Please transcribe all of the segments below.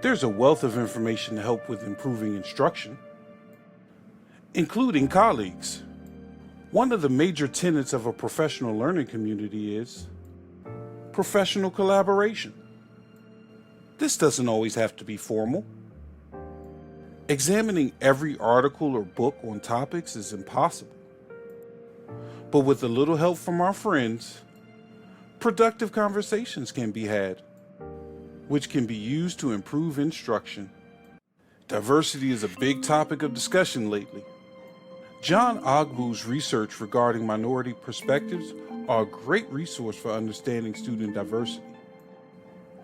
There's a wealth of information to help with improving instruction, including colleagues. One of the major tenets of a professional learning community is professional collaboration. This doesn't always have to be formal. Examining every article or book on topics is impossible. But with a little help from our friends, productive conversations can be had, which can be used to improve instruction. Diversity is a big topic of discussion lately. John Ogbu's research regarding minority perspectives are a great resource for understanding student diversity.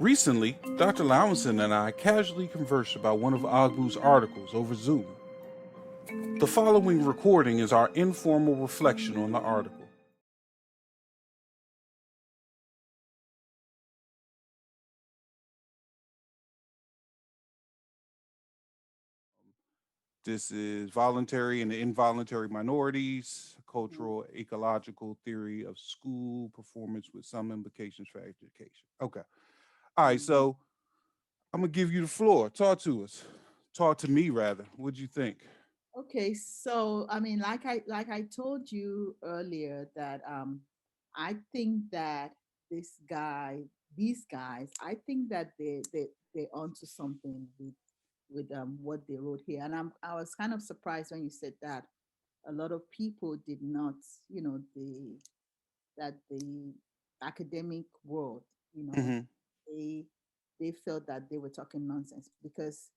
Recently, Dr. Lawanson and I casually conversed about one of Ogbu's articles over Zoom. The following recording is our informal reflection on the article. This is Voluntary and Involuntary Minorities, Cultural-Ecological Theory of School Performance with Some Implications for Education. Okay. All right, so I'm going to give you the floor. Talk to us. Talk to me, rather. What'd you think? Okay, so I mean, like I told you earlier that I think that these guys, I think that they're onto something with what they wrote here, and I was kind of surprised when you said that a lot of people did not, that the academic world, you know, Mm-hmm. they they felt that they were talking nonsense because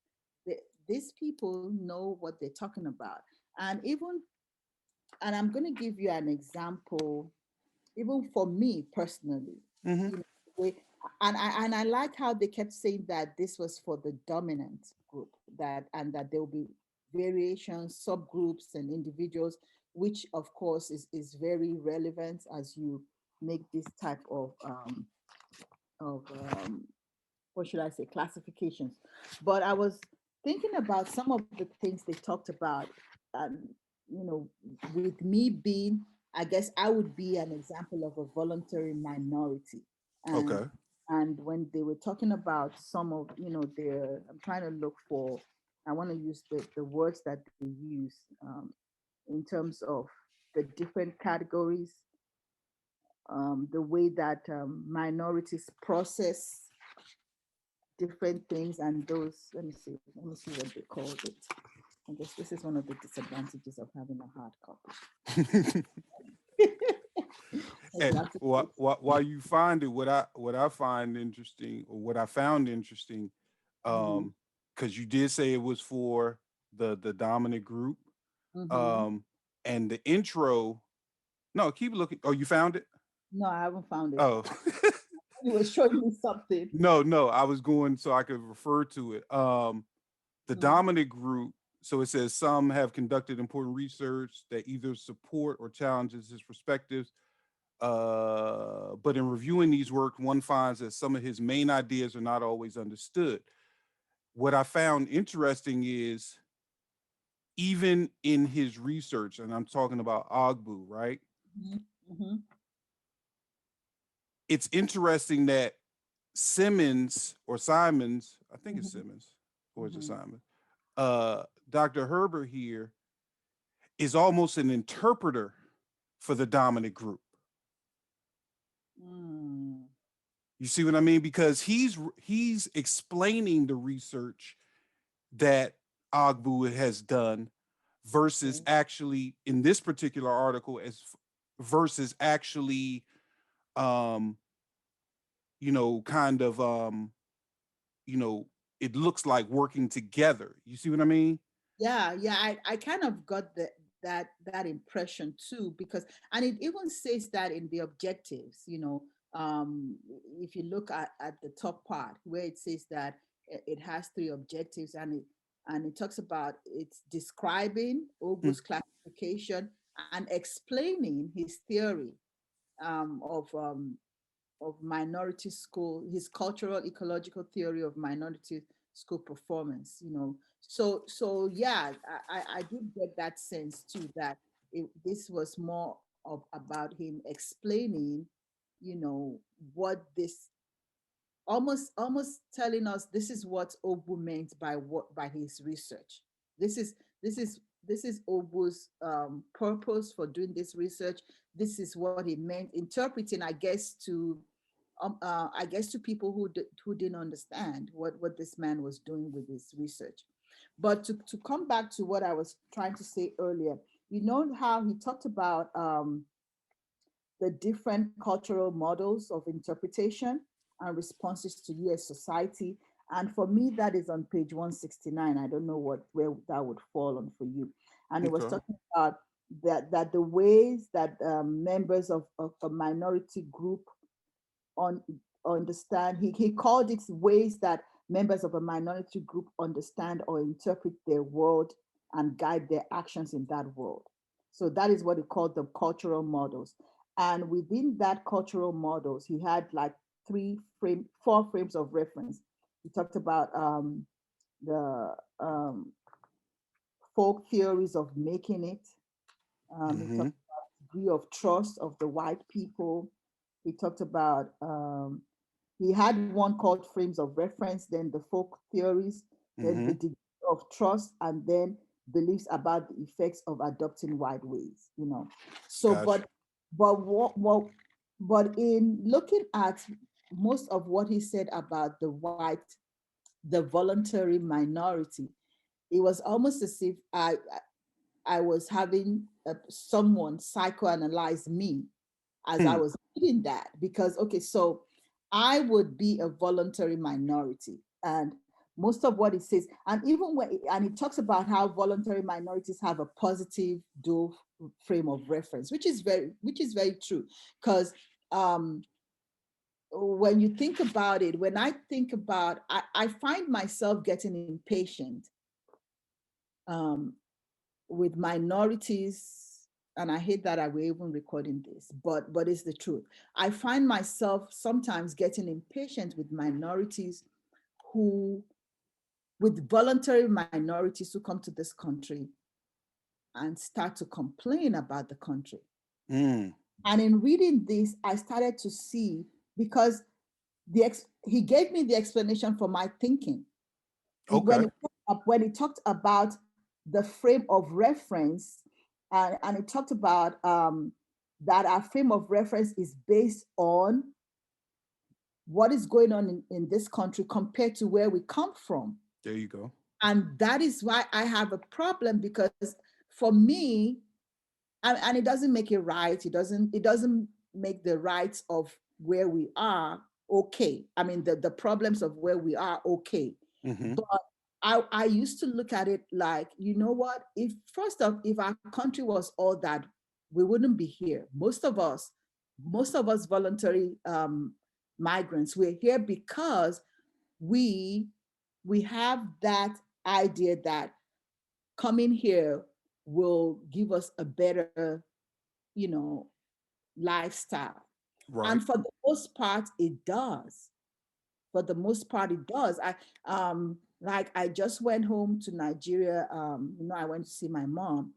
they, these people know what they're talking about, and even and I'm going to give you an example, even for me personally, Mm-hmm. you know, and I like how they kept saying that this was for the dominant group, that and that there will be variations, subgroups, and individuals, which of course is very relevant as you make this type of what should I say, classifications. But I was thinking about some of the things they talked about, and you know, with me being, I guess I would be an example of a voluntary minority, and Okay. when they were talking about some of, their, I'm trying to look for, I want to use the words that they use in terms of the different categories, the way that minorities process different things, and those, let me see what they called it. I guess this is one of the disadvantages of having a hard copy. And You have to while you find it, what I find interesting, or what I found interesting, mm-hmm, because you did say it was for the dominant group, mm-hmm. um, and the intro. No, keep looking. Oh, you found it. No, I haven't found it. Oh, You were showing me something. no. I was going so I could refer to it. The Mm-hmm, dominant group. So it says some have conducted important research that either support or challenges his perspectives. But in reviewing these works, one finds that some of his main ideas are not always understood. What I found interesting is even in his research, and I'm talking about Ogbu, right? mm-hmm, It's interesting that Simons, I think it's mm-hmm, Simmons, or is it mm-hmm. Simon? Dr. Herbert here is almost an interpreter for the dominant group. Mm, You see what I mean? Because he's explaining the research that Ogbu has done versus okay. actually in this particular article as versus actually um kind of you know it looks like working together. You see what I mean? Yeah, I kind of got that impression too, because and it even says that in the objectives, if you look at the top part where it says that it has three objectives, and it talks about it's describing Mm, Ogbu's classification and explaining his theory um, of um, of minority school, his cultural ecological theory of minority school performance, So yeah, I did get that sense too, that this was more of about him explaining, what this almost telling us this is what Ogbu meant by his research. This is this is this is Ogbu's purpose for doing this research. This is what he meant, interpreting, I guess to people who didn't understand what this man was doing with his research. But to come back to what I was trying to say earlier, you know how he talked about the different cultural models of interpretation and responses to US society. And for me, that is on page 169. I don't know where that would fall on for you. And it was Okay. talking about that the ways that members of a minority group on understand, he called it ways that members of a minority group understand or interpret their world and guide their actions in that world. So that is what he called the cultural models. And within that cultural models, he had like four frames of reference. He talked about the folk theories of making it. He Mm-hmm. talked degree of trust of the white people. He talked about, he had one called frames of reference, then the folk theories, then Mm-hmm. the degree of trust, and then beliefs about the effects of adopting white ways, you know. So, Gotcha. what, but in looking at most of what he said about the voluntary minority, it was almost as if I was having someone psychoanalyze me as I Hmm. was reading that, because okay, so I would be a voluntary minority, and most of what it says, and even when and it talks about how voluntary minorities have a positive dual frame of reference, which is very true, because um, when you think about it, when I think about, I find myself getting impatient um, with minorities, and I hate that we're even recording this, but it's the truth. I find myself sometimes getting impatient with minorities who, with voluntary minorities who come to this country and start to complain about the country. Mm. And in reading this, I started to see, because he gave me the explanation for my thinking. Okay. When he talked about the frame of reference, and it talked about that our frame of reference is based on what is going on in this country compared to where we come from. There you go. And that is why I have a problem, because for me, and it doesn't make it right, it doesn't make the rights of where we are okay. I mean, the problems of where we are okay. Mm-hmm. But I used to look at it like, you know what, if first of, if our country was all that, we wouldn't be here. Most of us voluntary migrants, we're here because we we have that idea that coming here will give us a better, you know, lifestyle. Right. And for the most part, it does. For the most part, it does. Like I just went home to Nigeria. I went to see my mom,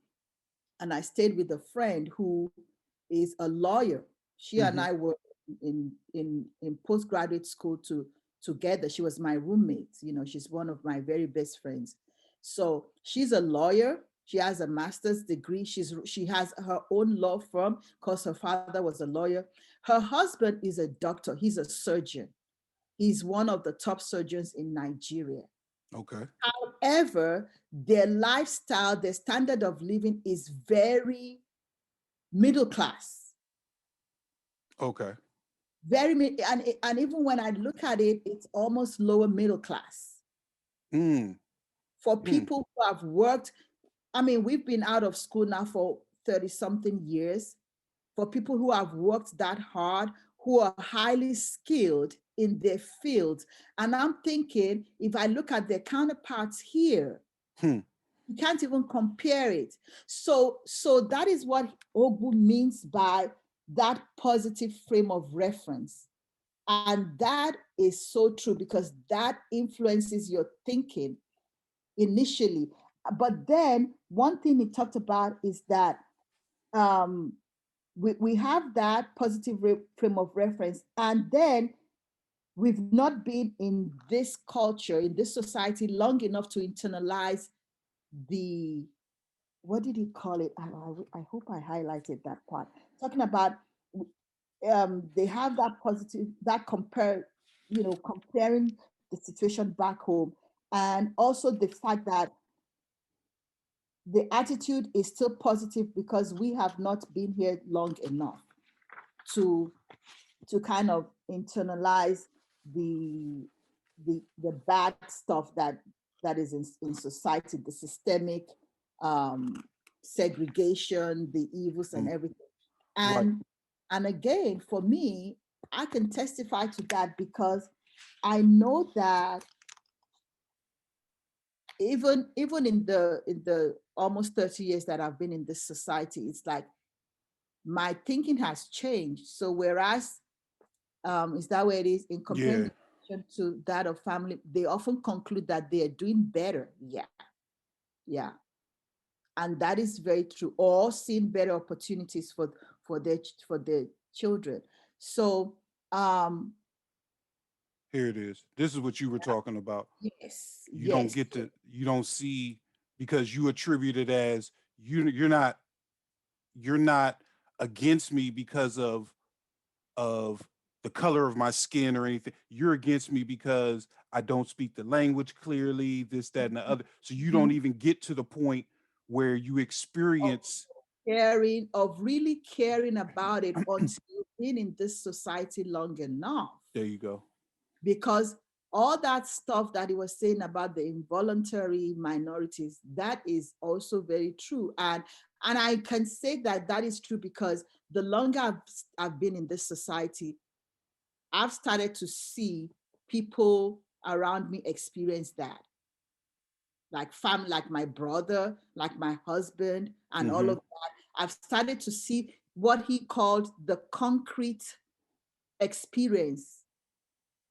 and I stayed with a friend who is a lawyer. She and Mm-hmm. I were in postgraduate school together. She was my roommate. She's one of my very best friends. So she's a lawyer. She has a master's degree. She has her own law firm because her father was a lawyer. Her husband is a doctor. He's a surgeon. He's one of the top surgeons in Nigeria. Okay. However, their lifestyle, their standard of living is very middle class. Okay. And even when I look at it, it's almost lower middle class. Mm. For Mm. people who have worked, I mean, we've been out of school now for 30 something years. For people who have worked that hard, who are highly skilled in their fields. And I'm thinking, if I look at their counterparts here, Hmm. you can't even compare it. So that is what Ogbu means by that positive frame of reference. And that is so true, because that influences your thinking initially. But then one thing he talked about is that we have that positive frame of reference. And then we've not been in this culture, in this society long enough to internalize the, what did he call it? I hope I highlighted that part. Talking about they have that positive, that compare, comparing the situation back home, and also the fact that the attitude is still positive because we have not been here long enough to kind of internalize the the bad stuff that is in society, the systemic um, segregation, the evils and Mm, everything. right. And again, for me, I can testify to that because I know that even in the almost 30 years that I've been in this society, it's like my thinking has changed. So whereas is that where it is in comparing Yeah. the situation to that of family, they often conclude that they are doing better. Yeah, yeah, and that is very true. Or seeing better opportunities for their children. So Here it is. This is what you were talking about. yes, You don't yes. get to, you don't see, because you attribute it as you're not against me because of the color of my skin or anything. You're against me because I don't speak the language clearly, this, that, and the other. So you don't Mhm. even get to the point where you Of experience. caring, of really caring about it until you've been in this society long enough. There you go. Because all that stuff that he was saying about the involuntary minorities, that is also very true. And I can say that that is true because the longer I've been in this society, I've started to see people around me experience that, like family, like my brother, like my husband, and all Mm-hmm. of that. I've started to see what he called the concrete experience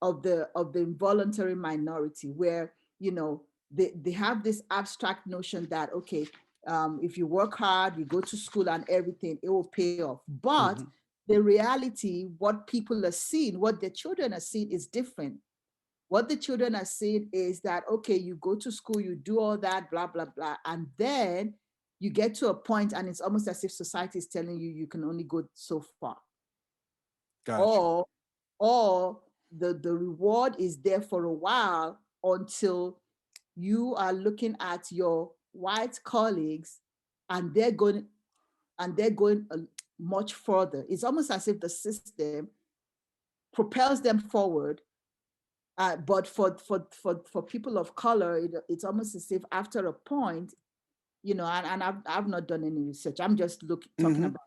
of the involuntary minority, where they have this abstract notion that, okay, if you work hard, you go to school and everything, it will pay off. But Mm-hmm. the reality, what people are seeing, what their children are seeing, is different. What the children are seeing is that, okay, you go to school, you do all that, blah blah blah, and then you get to a point and it's almost as if society is telling you you can only go so far. Got you. Or or the reward is there for a while until you are looking at your white colleagues and they're going much further. It's almost as if the system propels them forward. But for people of color, it's almost as if after a point, and I've not done any research. I'm just talking Mm-hmm. about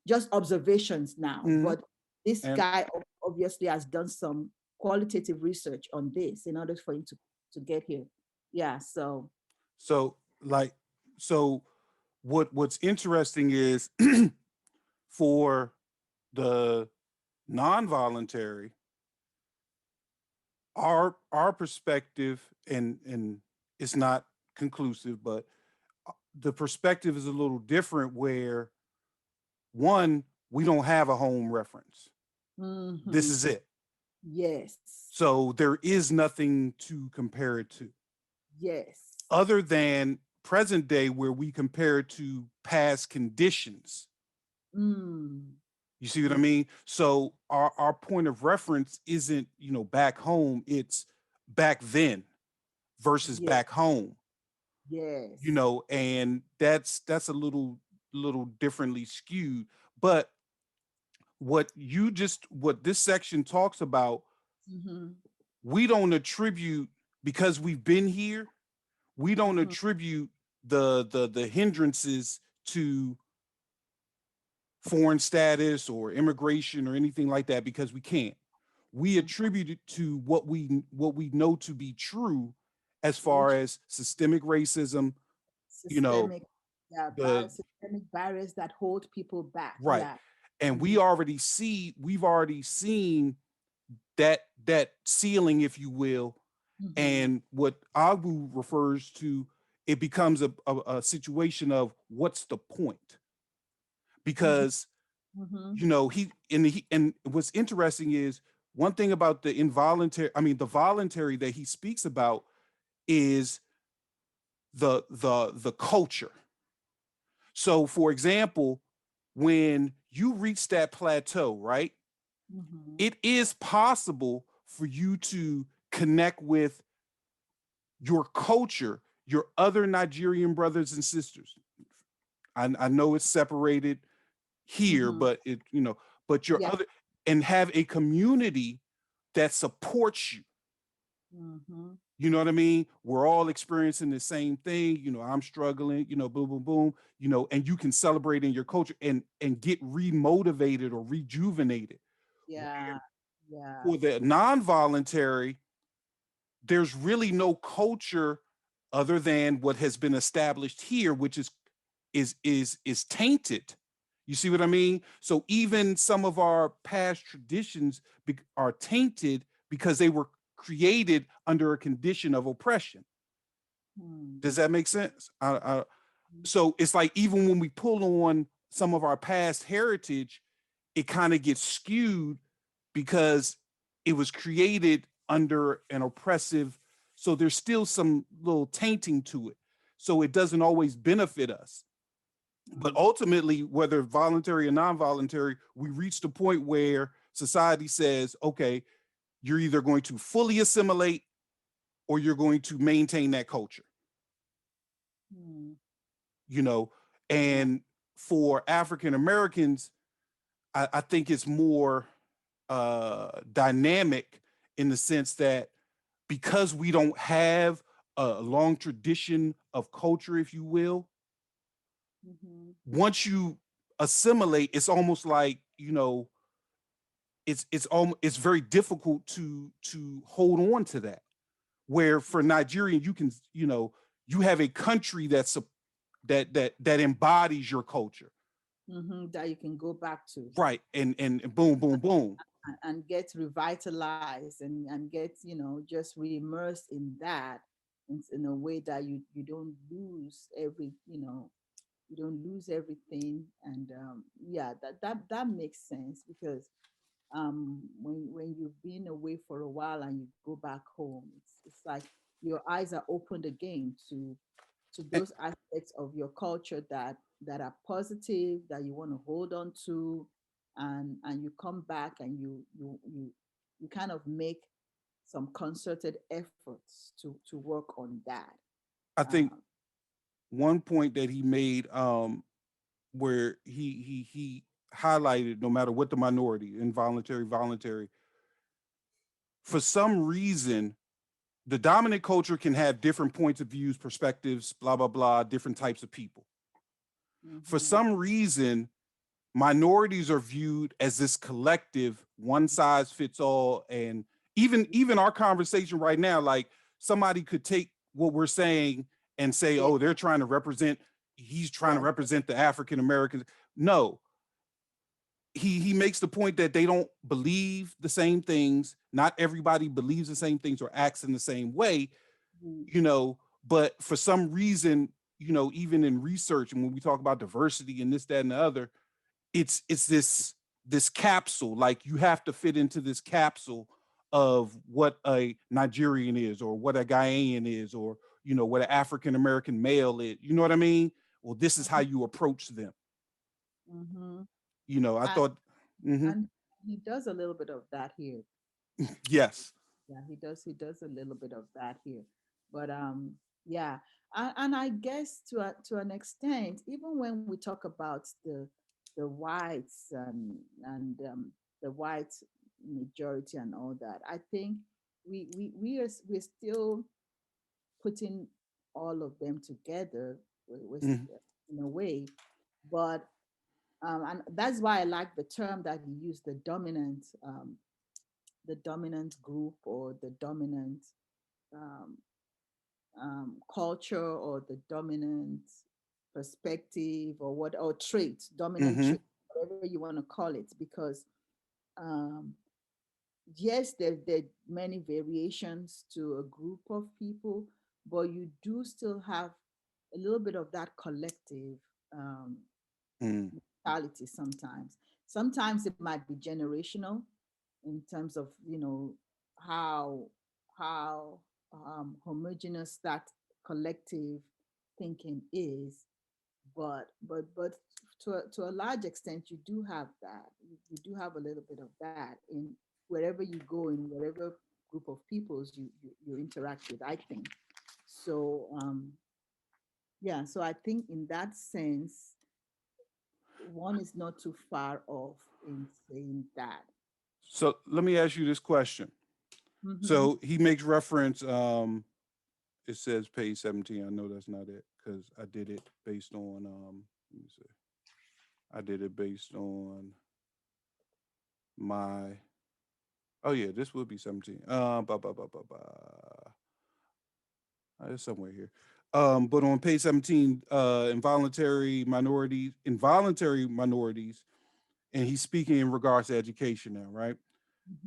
just observations now. Mm-hmm. But this And guy obviously has done some qualitative research on this in order for him to get here. Yeah. So. so, like, so what's interesting is for the non-voluntary, our perspective, and it's not conclusive, but the perspective is a little different, where one, we don't have a home reference. This Mhm. is it. Yes. So there is nothing to compare it to Yes. other than present day, where we compare it to past conditions. Mm. You see what I Mm. mean? So our point of reference isn't, back home, it's back then versus Yeah. back home. Yes. And that's a little differently skewed. But what this section talks about, Mm-hmm. we don't attribute, because we've been here, we don't Mm-hmm. attribute the hindrances to foreign status or immigration or anything like that, because we can't. We Mm-hmm. attribute it to what we know to be true, as far Which as systemic racism, you know, systemic, yeah, the systemic barriers that hold people back. right. Yeah. And Mm-hmm. we've already seen that ceiling, if you will. Mm-hmm. And what Ogbu refers to, it becomes a situation of what's the point? Mm-hmm. Because Mm-hmm. he and what's interesting is, one thing about the involuntary, I mean, the voluntary that he speaks about is the culture. So, for example, when you reach that plateau, right, Mm-hmm. it is possible for you to connect with your culture, your other Nigerian brothers and sisters. I know it's separated here, Mm-hmm. but but your Yeah. other, and have a community that supports you. Mm-hmm. You know what I mean? We're all experiencing the same thing. I'm struggling, boom, boom, boom, and you can celebrate in your culture and get remotivated or rejuvenated. Yeah. Yeah. For the non-voluntary, there's really no culture other than what has been established here, which is tainted. You see what I mean? So even some of our past traditions are tainted because they were created under a condition of oppression. Mm. Does that make sense? So it's like even when we pull on some of our past heritage, it kind of gets skewed because it was created under an oppressive. So there's still some little tainting to it. So it doesn't always benefit us. But Mm. ultimately, whether voluntary or non-voluntary, we reach the point where society says, okay, you're either going to fully assimilate or you're going to maintain that culture, Mm. you know. Yeah. And for African Americans, I think it's more dynamic in the sense that because we don't have a long tradition of culture, if you will, Mm-hmm. once you assimilate, it's almost like, it's very difficult to hold on to that. Where for Nigerian, you can, you have a country that embodies your culture. Mm-hmm. That you can go back to, Right. And boom, boom, boom. and get revitalized, and get, just re-immersed in that, in a way that you don't lose you don't lose everything. And yeah, that makes sense, because when you've been away for a while and you go back home, it's like your eyes are opened again to And those aspects of your culture that are positive, that you want to hold on to. And you come back, and you kind of make some concerted efforts to work on that. I think uh, one point that he made, where he highlighted, no matter what the minority, involuntary, voluntary, for some reason, the dominant culture can have different points of views, perspectives, blah blah blah, different types of people. For mhm, some reason, minorities are viewed as this collective, one size fits all. And even our conversation right now, like, somebody could take what we're saying and say, yeah, oh, they're trying to represent, he's trying to yeah, represent the African Americans. No, he makes the point that they don't believe the same things. Not everybody believes the same things or acts in the same way, mm, but for some reason, even in research, and when we talk about diversity and this, that, and the other, it's this capsule. Like, you have to fit into this capsule of what a Nigerian is, or what a Ghanaian is, or what an African American male is. You know what I mean? Well, this is how mhm, you approach them. mhm. I and thought, mhm, and he does a little bit of that here. yes. Yeah, he does a little bit of that here. But yeah. And I guess to an extent, even when we talk about the whites, and the white majority and all that, I think we're still putting all of them together, Mhm, in a way. But and that's why I like the term that he used, the dominant group, or the dominant um, culture, or the dominant perspective, or what, or trait, dominant mhm. trait, whatever you want to call it. Because um, yes, there are many variations to a group of people, but you do still have a little bit of that collective Mm. mentality sometimes. Sometimes it might be generational, in terms of, how how homogeneous that collective thinking is. But to a large extent, you do have that. You do have a little bit of that in wherever you go, in whatever group of peoples you interact with, I think. So yeah, so I think in that sense, one is not too far off in saying that. So let me ask you this question. Mm-hmm. So he makes reference. It says page 17. I know that's not it because I did it based on. Let me see. I did it based on my. Oh yeah, this would be 17. It's somewhere here. But on page 17, involuntary minorities, and he's speaking in regards to education now, right?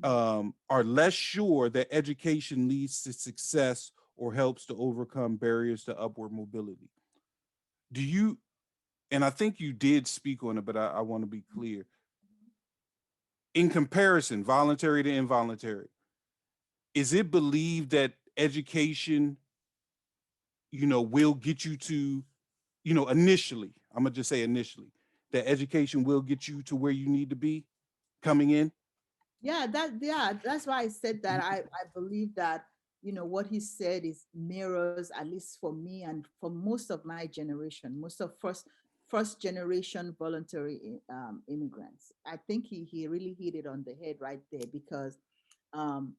Mm-hmm. Are less sure that education leads to success or helps to overcome barriers to upward mobility. Do you, and I think you did speak on it, but I want to be clear. In comparison, voluntary to involuntary, is it believed that education, will get you to, initially, I'm going to just say initially, that education will get you to where you need to be coming in? Yeah, that's why I said that I believe that, what he said is mirrors, at least for me and for most of my generation, most of first generation voluntary immigrants. I think he really hit it on the head right there, because um,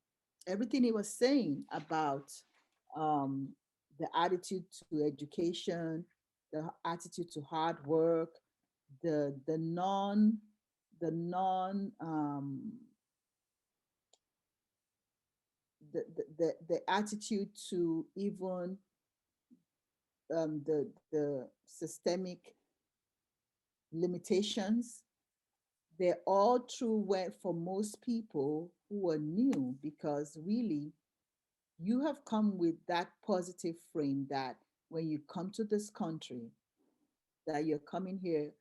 everything he was saying about um, the attitude to education, the attitude to hard work, the non the attitude to even the systemic limitations, they're all true where for most people who are new, because really you have come with that positive frame that when you come to this country, that you're coming here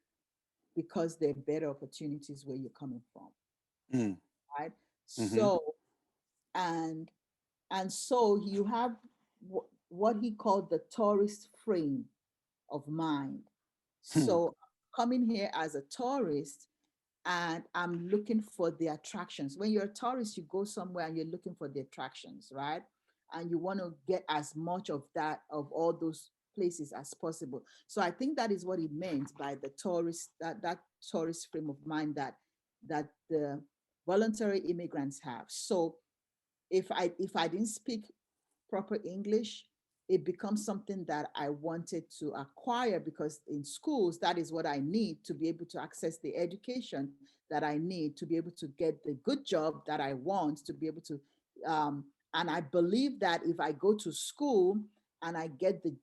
because there are better opportunities where you're coming from, Mm, right? mm-hmm, So and so you have what he called the tourist frame of mind. hmm, So coming here as a tourist, and I'm looking for the attractions. When you're a tourist, you go somewhere and you're looking for the attractions, right? And you want to get as much of that, of all those places as possible. So I think that is what he meant by the tourist, that tourist frame of mind that the voluntary immigrants have. So if I didn't speak proper English, it becomes something that I wanted to acquire, because in schools, that is what I need to be able to access the education that I need to be able to get the good job that I want to be able to. And I believe that if I go to school and I get the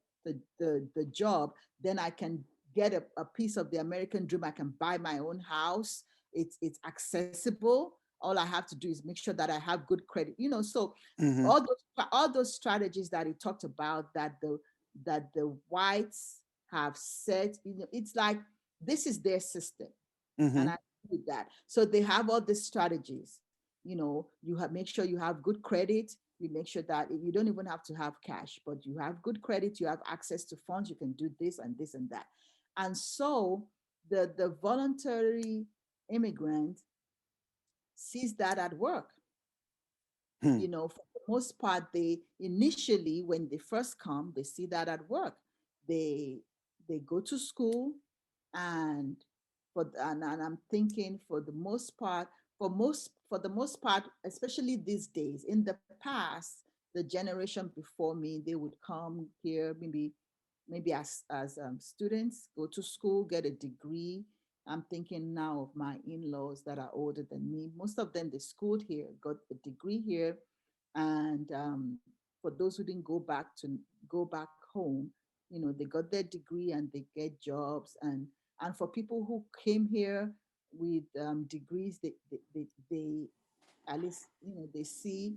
job, then I can get a piece of the American dream. I can buy my own house. It's accessible. All I have to do is make sure that I have good credit. So mm-hmm, all those strategies that he talked about, that the whites have set, it's like this is their system, mm-hmm, and I agree with that. So they have all these strategies. You have make sure you have good credit. You make sure that you don't even have to have cash, but you have good credit. You have access to funds. You can do this and this and that. And so the voluntary immigrant sees that at work. hmm, For the most part, they initially, when they first come, they see that at work. They go to school, and and I'm thinking, for the most part, especially these days. In the past, the generation before me, they would come here, maybe as students, go to school, get a degree. I'm thinking now of my in-laws that are older than me. Most of them, they schooled here, got a degree here, and for those who didn't go back home, they got their degree and they get jobs. And for people who came here with degrees, they at least they see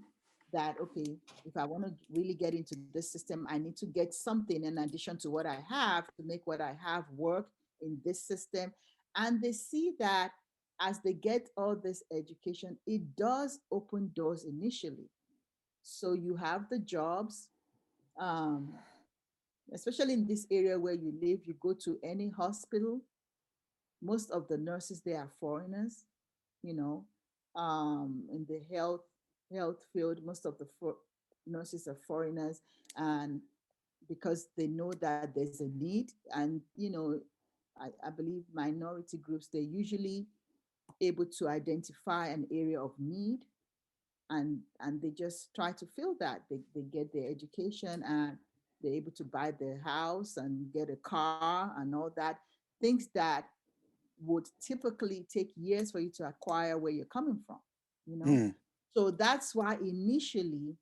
that, okay, if I want to really get into this system, I need to get something in addition to what I have to make what I have work in this system. And they see that as they get all this education, it does open doors initially. So you have the jobs, um, especially in this area where you live. You go to any hospital, most of the nurses there are foreigners, you know, in the health field, most of the nurses are foreigners, and because they know that there's a need, and I believe minority groups, they're usually able to identify an area of need, and they just try to fill that. They get their education, and they're able to buy their house and get a car and all that, things that would typically take years for you to acquire where you're coming from, you know? Mm, So that's why initially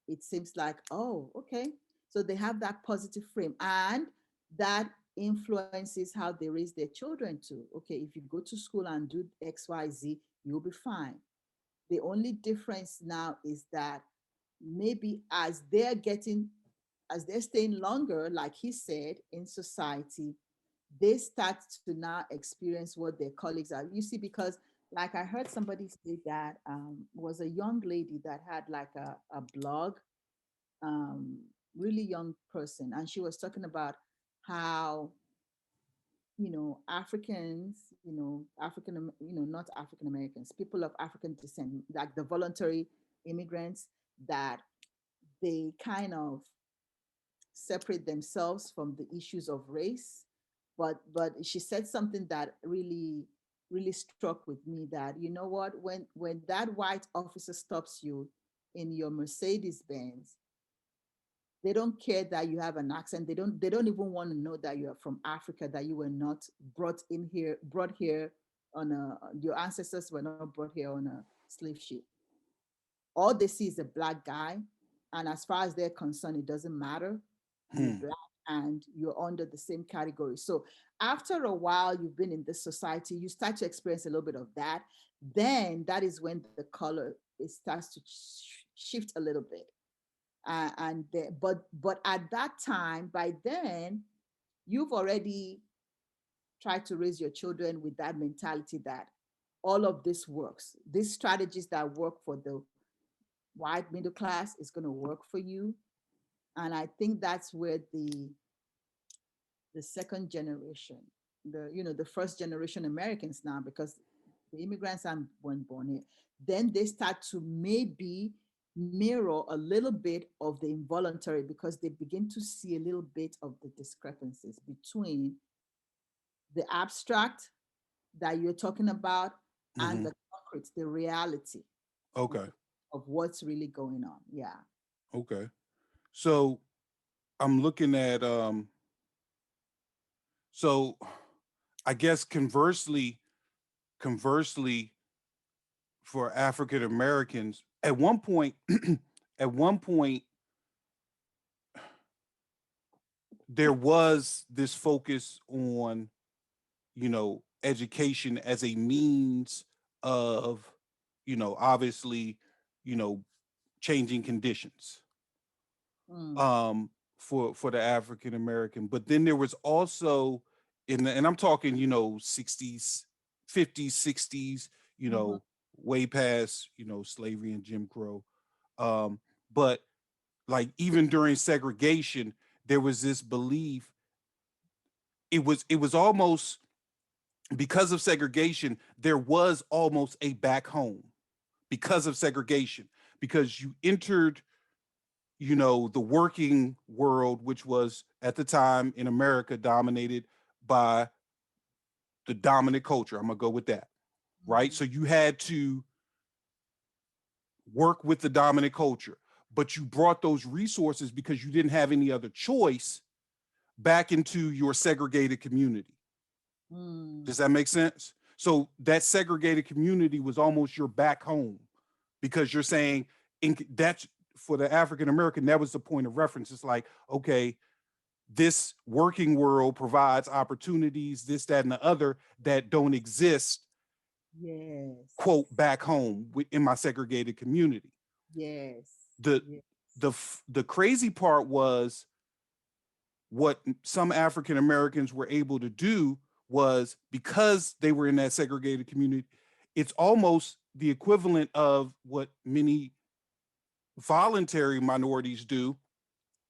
it seems like, oh, okay. So they have that positive frame, and that influences how they raise their children too. Okay, if you go to school and do XYZ, you'll be fine. The only difference now is that maybe as they're staying longer, like he said, in society, they start to now experience what their colleagues are. You see, because like I heard somebody say that was a young lady that had like a blog, um, really young person, and she was talking about how Africans, not African Americans, people of African descent, like the voluntary immigrants, that they kind of separate themselves from the issues of race. But she said something that really struck with me, that you know what, when that white officer stops you in your Mercedes Benz, they don't care that you have an accent. They don't even want to know that you are from Africa, that you were not brought here on your ancestors were not brought here on a slave ship. All they see is a black guy, and as far as they're concerned, it doesn't matter. You're mm, black and you're under the same category. So after a while you've been in this society, you start to experience a little bit of that. Then that is when the color, it starts to shift a little bit. But at that time, by then, you've already tried to raise your children with that mentality that all of this works. These strategies that work for the white middle class is going to work for you. And I think that's where the second generation, the first generation Americans now, because the immigrants weren't born here, then they start to maybe mirror a little bit of the involuntary, because they begin to see a little bit of the discrepancies between the abstract that you're talking about and hmm. the concrete, the reality of, Okay. of what's really going on. Yeah. Okay. So I'm looking at so I guess conversely for African Americans, at one point at one point there was this focus on, education as a means of, obviously, you know, changing conditions Mm. um for the African American. But then there was also and I'm talking, 60s, 50s, 60s, Mm-hmm. way past, slavery and Jim Crow. Um, but like even during segregation, there was this belief, it was almost, because of segregation, there was almost a back home because of segregation, because you entered, the working world, which was at the time in America dominated by the dominant culture. I'm gonna go with that, right? Mm-hmm. So you had to work with the dominant culture, but you brought those resources because you didn't have any other choice back into your segregated community. Mm. Does that make sense? So that segregated community was almost your back home, because you're saying that's for the African American, that was the point of reference. It's like, okay, this working world provides opportunities, this, that, and the other that don't exist, Yes. quote, back home in my segregated community. Yes. The Yes. the crazy part was what some African Americans were able to do was because they were in that segregated community, it's almost the equivalent of what many voluntary minorities do,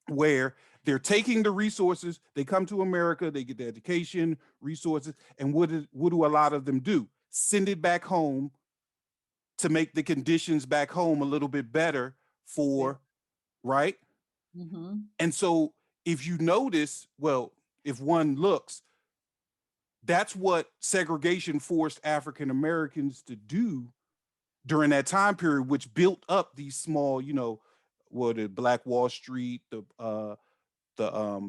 where they're taking the resources, they come to America, they get the education, resources, and what do a lot of them do? Send it back home to make the conditions back home a little bit better Better. for, right? Mm-hmm. And so if you notice, well, if one looks, that's what segregation forced African Americans to do during that time period, which built up these small, what the Black Wall Street, the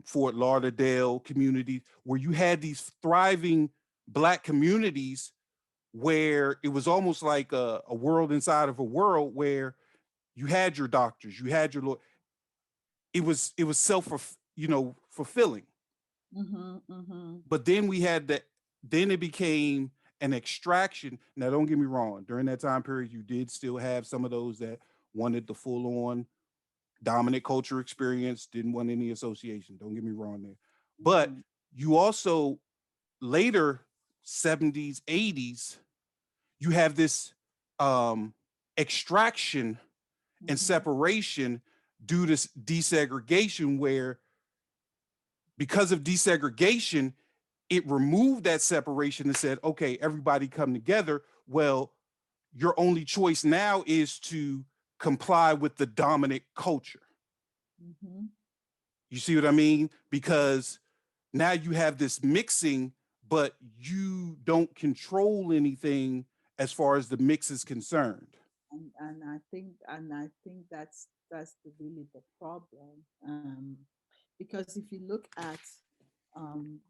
Fort Lauderdale community, where you had these thriving Black communities where it was almost like a world inside of a world where you had your doctors, you had your law. It was self, fulfilling. Mm-hmm. Mm-hmm. But then we had that. Then it became an extraction. Now, don't get me wrong. During that time period, you did still have some of those that wanted the full-on dominant culture experience, didn't want any association. Don't get me wrong there. But Mm-hmm. you also later 70s, 80s, you have this um, extraction and Mm-hmm. separation due to desegregation, where because of desegregation, it removed that separation and said, okay, everybody come together. Well, your only choice now is to comply with the dominant culture. Mm-hmm. You see what I mean? Because now you have this mixing, but you don't control anything as far as the mix is concerned. And I think that's really the problem. Because if you look at um,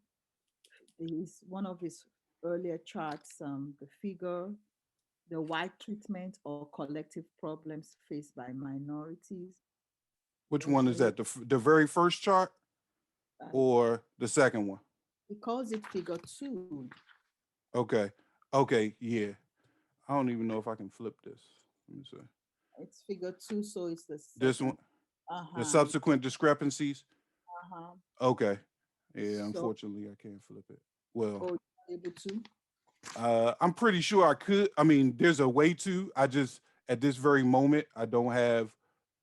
one of his earlier charts, the figure, the white treatment or collective problems faced by minorities Which was one is very, that? The very first chart uh, or the second one? he calls it figure two. Okay. Okay. Yeah. I don't even know if I can flip this. Let me see. It's figure two, so it's the This second. one, the Uh-huh. subsequent discrepancies. Uh-huh. Okay. Yeah, So, unfortunately, I can't flip it. Well, oh, you're able to? I'm pretty sure I could. I mean, there's a way to. I just, at this very moment, I don't have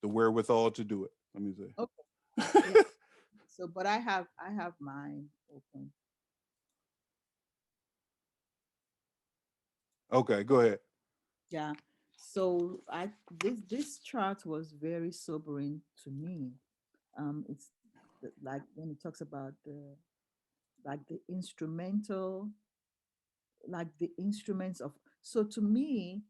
the wherewithal to do it. Let me Okay. see. So, but I have mine open. Okay, go ahead. Yeah. So this chart was very sobering to me. It's like when it talks about the like the instrumental, like the instruments of. So to me,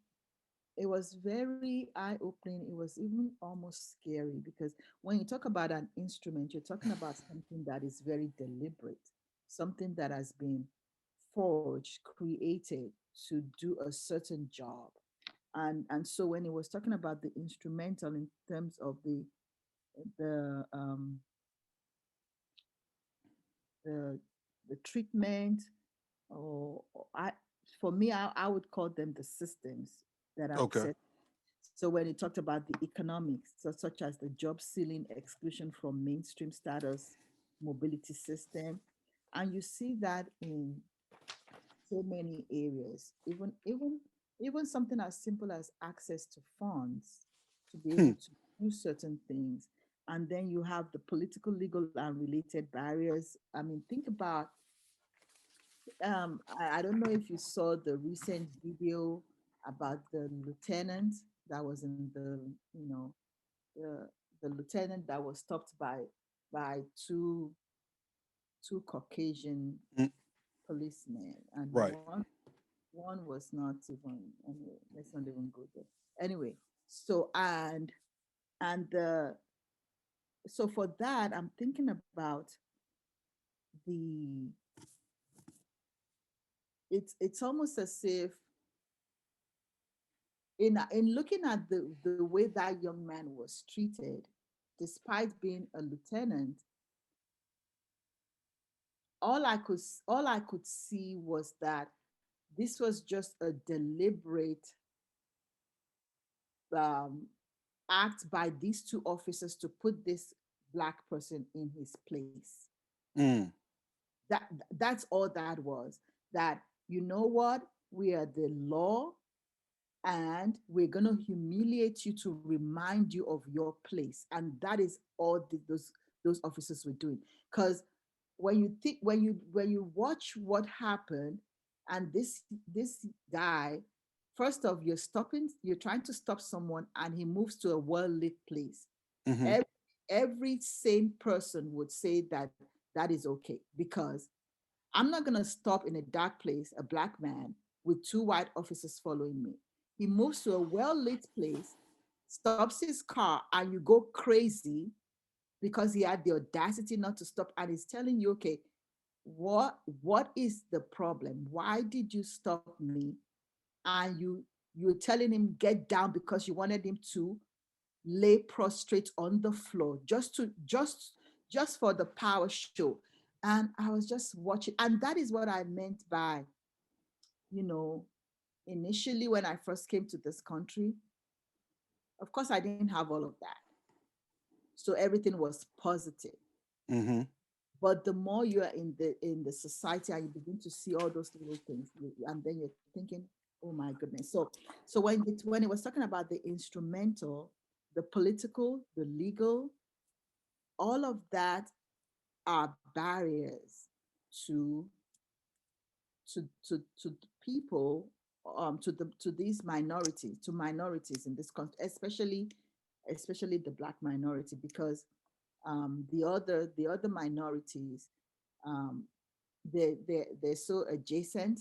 it was very eye-opening. It was even almost scary because when you talk about an instrument, you're talking about something that is very deliberate, something that has been forged, created to do a certain job. And so when he was talking about the instrumental in terms of the the the treatment, or I for me, I would call them the systems that have Okay. set. So when he talked about the economics, so such as the job ceiling, exclusion from mainstream status, mobility system, and you see that in so many areas, even something as simple as access to funds to be Hmm. able to do certain things. And then you have the political, legal, and related barriers. I mean, think about I don't know if you saw the recent video about the lieutenant that was in the lieutenant that was stopped by two Caucasian Mm, policemen, and right. one was not even, anyway, let's not even go there. Anyway, so and so for that, I'm thinking about the it's almost as if in looking at the way that young man was treated, despite being a lieutenant, all I could see was that this was just a deliberate um, act by these two officers to put this black person in his place. Mm, That's all that was. That, you know what, we are the law, and we're going to humiliate you to remind you of your place. And that is all those officers were doing. Because when you think, when you watch what happened, and this guy, first off, you're trying to stop someone, and he moves to a well lit place. Mm-hmm. Every sane person would say that that is okay, because I'm not going to stop in a dark place, a black man with two white officers following me. He moves to a well lit place, stops his car, and you go crazy because he had the audacity not to stop, and he's telling you, okay, what is the problem? Why did you stop me? And you're telling him get down because you wanted him to lay prostrate on the floor, just for the power show. And I was just watching, and that is what I meant by, you know, initially when I first came to this country, of course I didn't have all of that. So everything was positive. Mm-hmm. But the more you are in the society, and you begin to see all those little things, and then you're thinking, oh my goodness. So when it was talking about the instrumental, the political, the legal, all of that are barriers to to people, to these minorities, to minorities in this country, especially the black minority, because the other minorities, um, they're so adjacent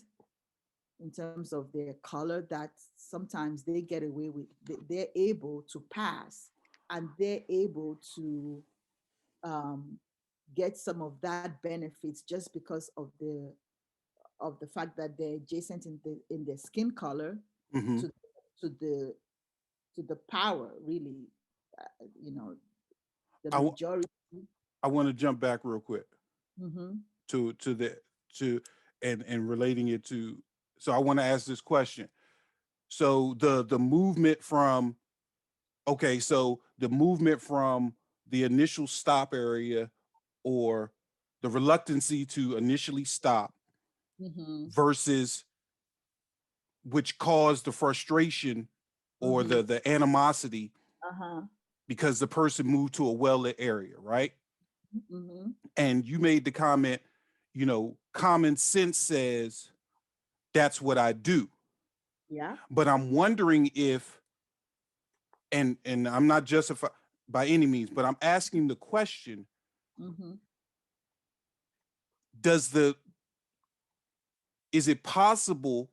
in terms of their color that sometimes they get away with, they're able to pass, and they're able to um, get some of that benefits just because of the fact that they're adjacent in their skin color Mm-hmm. to to the to the power, really, you know, the I, w- majority. I want to jump back real quick Hmm. to the to and relating it to. So I want to ask this question. So the movement from, okay, so the movement from the initial stop area, or the reluctancy to initially stop, Hmm. versus which caused the frustration or Hmm. the animosity Uh-huh. because the person moved to a well-lit area, right? Hmm. And you made the comment, common sense says that's what I do. Yeah. But I'm wondering if, and I'm not justified by any means, but I'm asking the question, Hmm. does the is it possible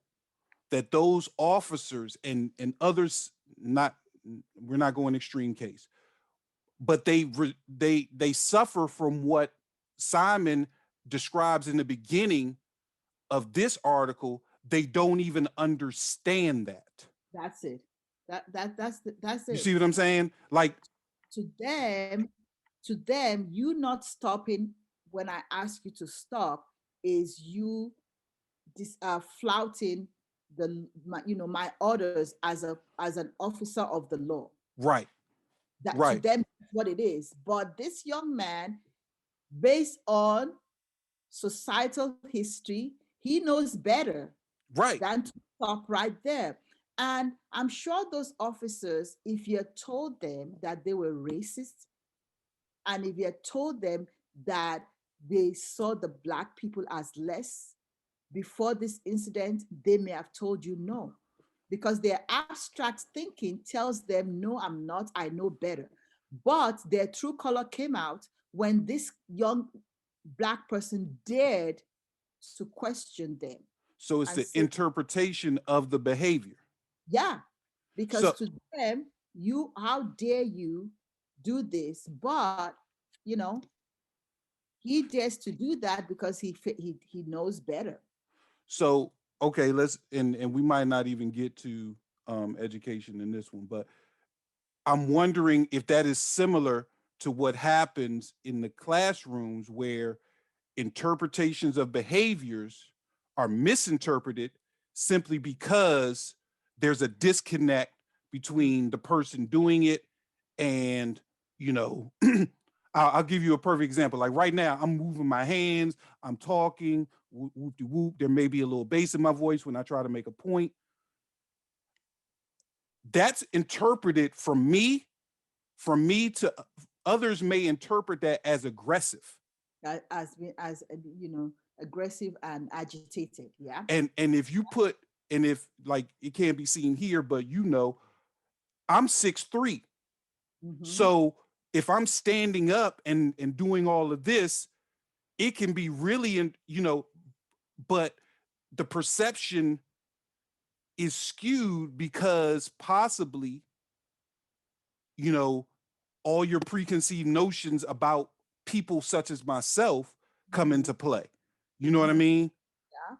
that those officers and others, not, we're not going extreme case, but they suffer from what Simon describes in the beginning of this article. They don't even understand that. That's it. That's You it. see what I'm saying? Like, To them, you not stopping when I ask you to stop is you flouting my orders as an officer of the law. right, That to right, them that's what it is. But this young man, based on societal history, he knows better right. than to stop right there. And I'm sure those officers, if you told them that they were racist, and if you told them that they saw the black people as less before this incident, they may have told you no, because their abstract thinking tells them, no, I'm not, I know better. But their true color came out when this young black person dared to question them So it's and the say, interpretation of the behavior. yeah, because So to them, how dare you do this? But, you know, he dares to do that because he knows better. so okay, let's, and we might not even get to education in this one, but I'm wondering if that is similar to what happens in the classrooms, where interpretations of behaviors are misinterpreted simply because there's a disconnect Mm. between the person doing it and, you know, I'll give you a perfect example. Like right now, I'm moving my hands, I'm talking, whoop, whoop, de whoop. There may be a little bass in my voice when I try to make a point. That's interpreted from me to others may interpret that as aggressive. You know, aggressive and agitated. Yeah. And if you put and if like it can't be seen here, but you know, I'm 6'3". Mm-hmm. So if I'm standing up and doing all of this, it can be really you know, but the perception is skewed because possibly, you know, all your preconceived notions about people such as myself come Mm-hmm. into play. You know what I Mm-hmm. mean? Yeah.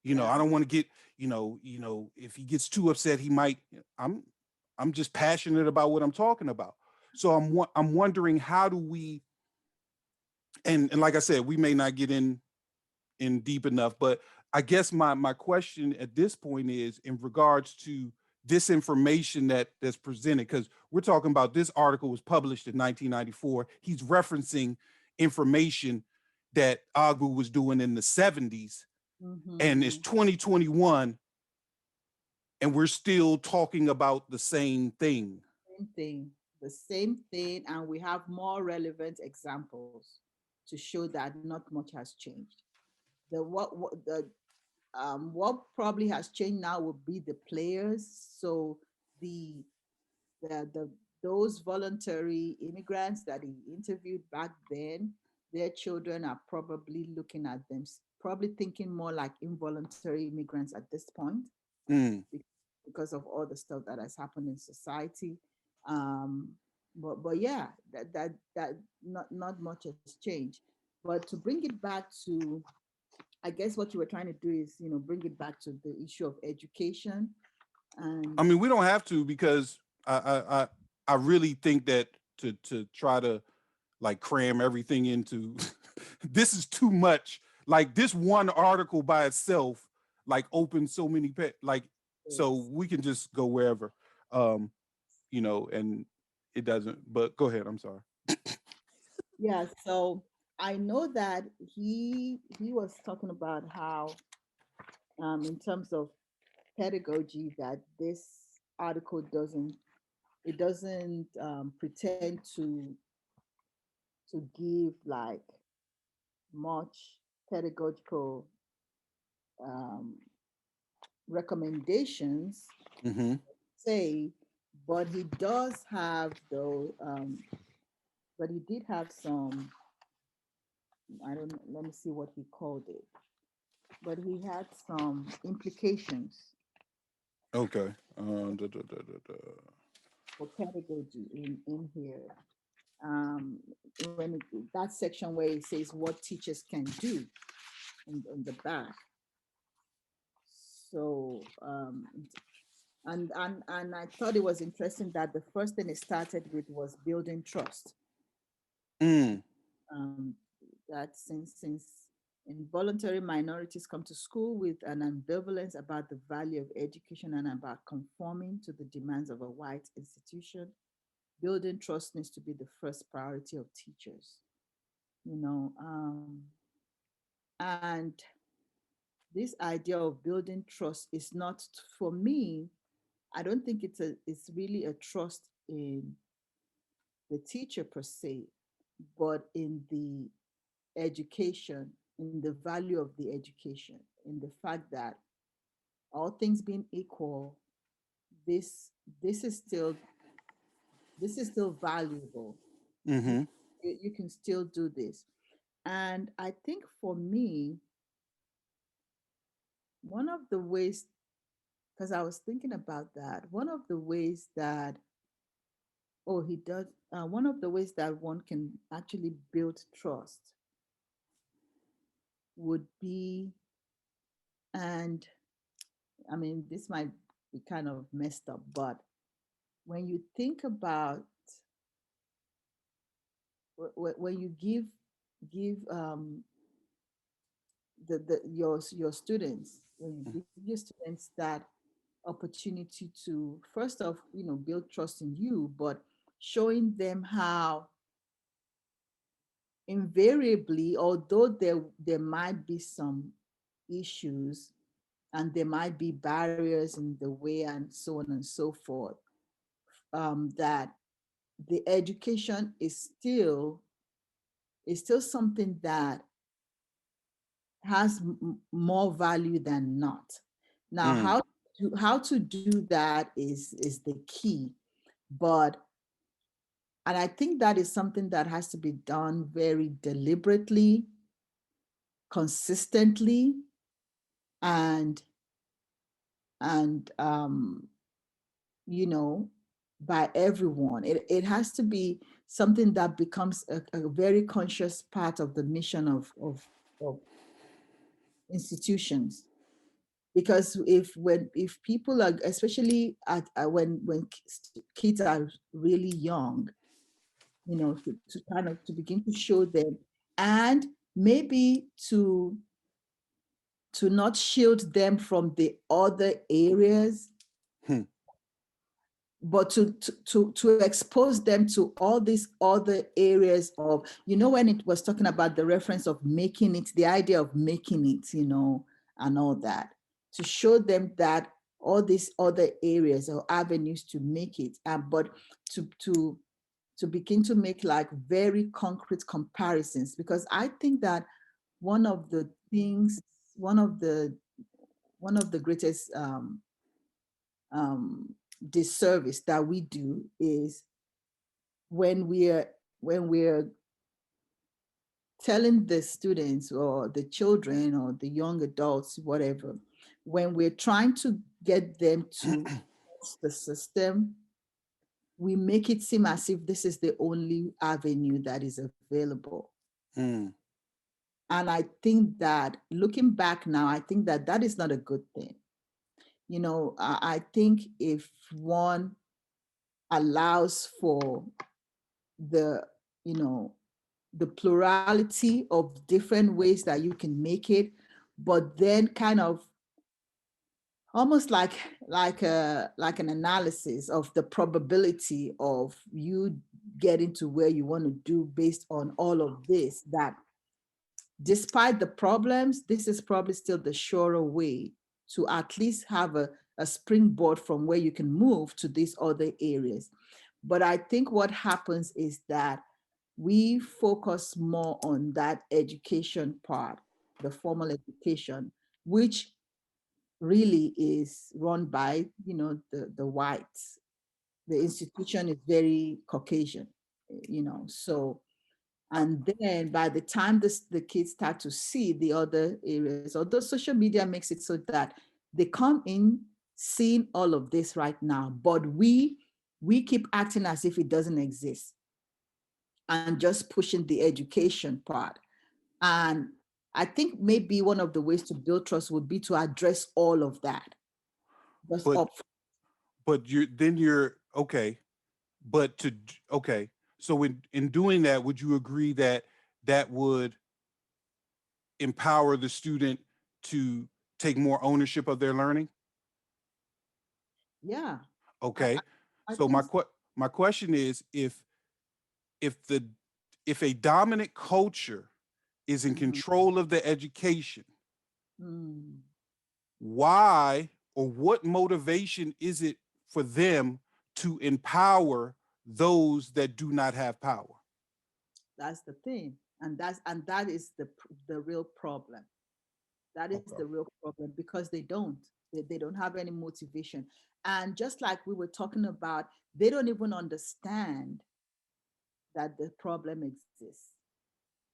You know, Yeah. I don't want to get, if he gets too upset, he might. I'm just passionate about what I'm talking about. So I'm wondering how do we, and like I said, we may not get in deep enough, but I guess my question at this point is in regards to this information that's presented, because we're talking about this article was published in 1994. He's referencing information that Ogbu was doing in the 70s, and it's Mm-hmm. 2021, and we're still talking about the same thing. Same thing, the same thing, and we have more relevant examples to show that not much has changed. What probably has changed now would be the players. So the the those voluntary immigrants that he interviewed back then, their children are probably looking at them, probably thinking more like involuntary immigrants at this point Mm, because of all the stuff that has happened in society. Um, but yeah, that not much has changed. But to bring it back to, I guess what you were trying to do is, bring it back to the issue of education I and mean, we don't have to because I really think that to try to like cram everything into this is too much. Like this one article by itself like opens so many like so yes. we can just go wherever. Um, and it doesn't, but go ahead, I'm sorry. Yeah, so I know that he was talking about how in terms of pedagogy that this article doesn't pretend to give like much pedagogical um, recommendations, Mm-hmm. say, but he does have though, but he did have some, I don't know, let me see what he called it, but he had some implications Okay. Da, da, da, da, da. for pedagogy in here. Um, that section where it says what teachers can do in the back. So and I thought it was interesting that the first thing it started with was building trust. Mm, Um, that since involuntary minorities come to school with an ambivalence about the value of education and about conforming to the demands of a white institution, building trust needs to be the first priority of teachers. You know, and this idea of building trust is not for me. I don't think it's really a trust in the teacher per se, but in the education, in the value of the education, in the fact that all things being equal, this this is still this is still valuable. You mm-hmm. you can still do this. And I think for me, one of the ways, because I was thinking about that, one of the ways that, oh, he does, one of the ways that one can actually build trust would be, and I mean, this might be kind of messed up, but when you think about when you give your students, when you give your students that opportunity to first off, build trust in you, but showing them how invariably, although there might be some issues and there might be barriers in the way and so on and so forth, that the education is still something that has more value than not. Now, Mm, how to do that is the key, but and I think that is something that has to be done very deliberately, consistently, and and you know, by everyone. It has to be something that becomes a very conscious part of the mission of institutions. Because if people are, especially when kids are really young, to kind of to begin to show them, and maybe to not shield them from the other areas, hmm, but to expose them to all these other areas of, when it was talking about the reference of making it, the idea of making it, and all that, to show them that all these other areas or avenues to make it, but to begin to make like very concrete comparisons. Because I think that one of the things, one of the greatest um, disservice that we do is when we're telling the students or the children or the young adults, whatever, when we're trying to get them to trust the system, we make it seem as if this is the only avenue that is available. mm. And I think that looking back now, I think that that is not a good thing. I think if one allows for the, you know, the plurality of different ways that you can make it, but then kind of almost like an analysis of the probability of you getting to where you want to do based on all of this, that despite the problems, this is probably still the surer way to at least have a springboard from where you can move to these other areas. But I think what happens is that we focus more on that education part, the formal education, which really is run by, the whites. The institution is very Caucasian, so, and then by the time the kids start to see the other areas, although social media makes it so that they come in seeing all of this right now, but we keep acting as if it doesn't exist and just pushing the education part. And I think maybe one of the ways to build trust would be to address all of that just But up. you're okay. But okay. So in doing that, would you agree that that would empower the student to take more ownership of their learning? Yeah, I, I, Okay. I So think. my question is, if the if a dominant culture is in Mhm. control of the education, Mm, why or what motivation is it for them to empower those that do not have power? that's the thing, and that is the real problem. That is Okay. the real problem, because they don't have any motivation. And just like we were talking about, they don't even understand that the problem exists.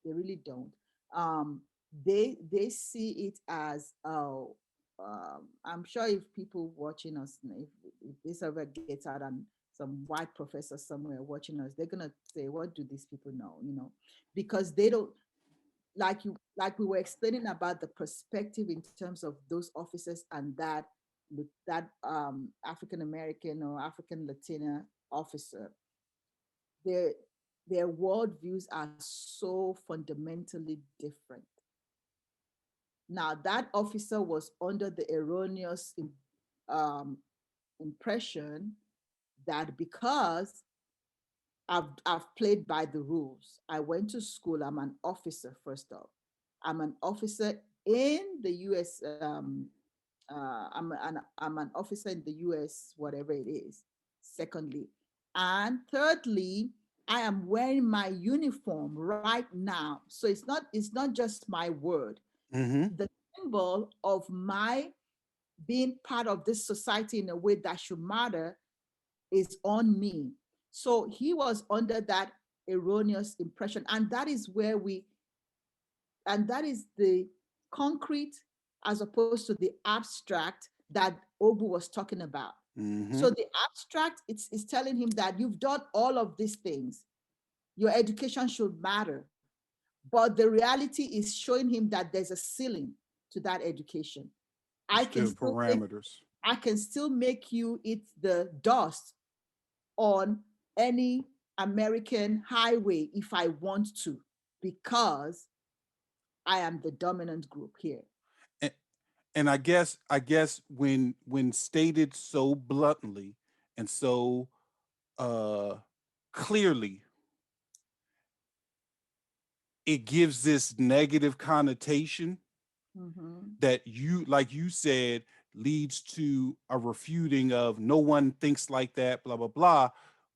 They really don't. Um, they see it as, oh, I'm sure if people watching us, if this ever gets out and some white professor somewhere watching us, they're gonna say, "What do these people know?" Because they don't, like we were explaining about the perspective in terms of those officers and that African American or African Latina officer, their their worldviews are so fundamentally different. Now, that officer was under the erroneous um, impression that because I've played by the rules. I went to school. I'm an officer, first off. I'm an officer in the U.S. I'm an officer in the U.S. whatever it is. Secondly, and thirdly, I am wearing my uniform right now. So it's not just my word. Mm-hmm. The symbol of my being part of this society in a way that should matter is on me. So he was under that erroneous impression. And that is the concrete as opposed to the abstract that Ogbu was talking about. Mm-hmm. So the abstract, it's telling him that you've done all of these things. Your education should matter. But the reality is showing him that there's a ceiling to that education. I There's can still still make parameters. I can still make you eat the dust on any American highway if I want to, because I am the dominant group here. And, and I guess when stated so bluntly and so uh clearly, it gives this negative connotation Mm-hmm. that, you like you said, leads to a refuting of no one thinks like that, blah blah blah.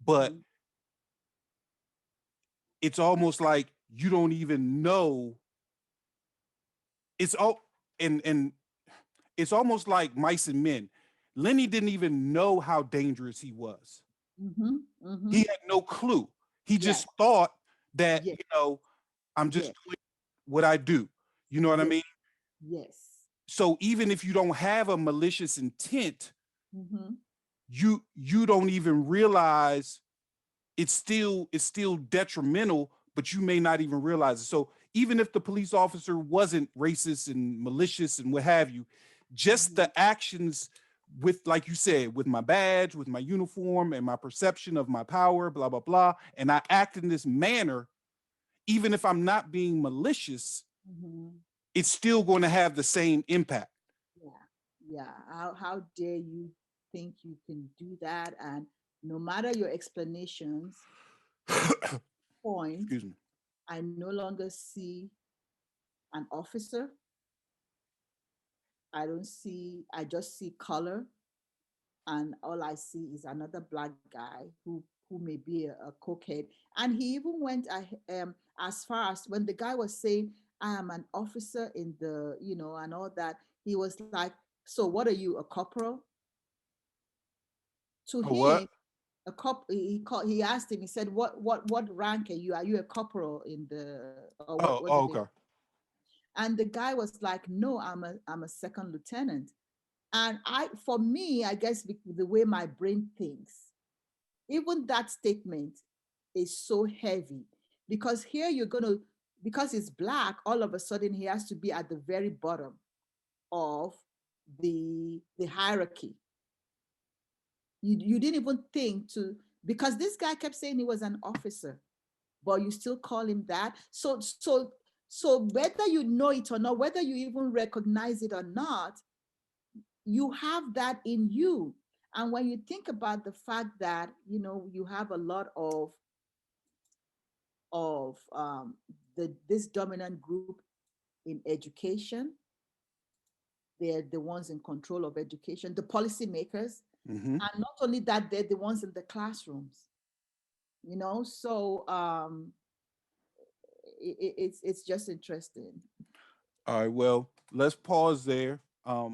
But Mm-hmm. it's almost like you don't even know. It's all and it's almost like mice and men. Lenny didn't even know how dangerous he was. Mm-hmm. Mm-hmm. He had no clue. He Yes, just thought that, yes, I'm just yes, doing what I do. You know what I yes, mean? yes. So even if you don't have a malicious intent, Mm-hmm. you don't even realize it's still detrimental, but you may not even realize it. So even if the police officer wasn't racist and malicious and what have you, just Mm-hmm. the actions, with, like you said, with my badge, with my uniform, and my perception of my power, blah blah blah, and I act in this manner, even if I'm not being malicious, Mm-hmm. it's still going to have the same impact. Yeah, yeah. How dare you think you can do that? And no matter your explanations, point, Excuse me. I no longer see an officer. I just see color, and all I see is another black guy who may be a cokehead. And he even went as far as when the guy was saying, "I am an officer in the," and all that. He was like, "So what are you, a corporal?" To Oh, what? him, a cop. He asked him. He said, "What rank are you? Are you a corporal in the, or what? Oh, What oh, did they?" okay. And the guy was like, "No, I'm a second lieutenant." And for me, I guess the way my brain thinks, even that statement is so heavy, because here you're going to, because it's black, all of a sudden he has to be at the very bottom of the hierarchy. You didn't even think to, because this guy kept saying he was an officer, but you still call him that. So whether you know it or not, whether you even recognize it or not, you have that in you. And when you think about the fact that you have a lot of this dominant group in education, they're the ones in control of education, the policymakers, Mm-hmm. and not only that, they're the ones in the classrooms. So it's just interesting. All right. Well, let's pause there. I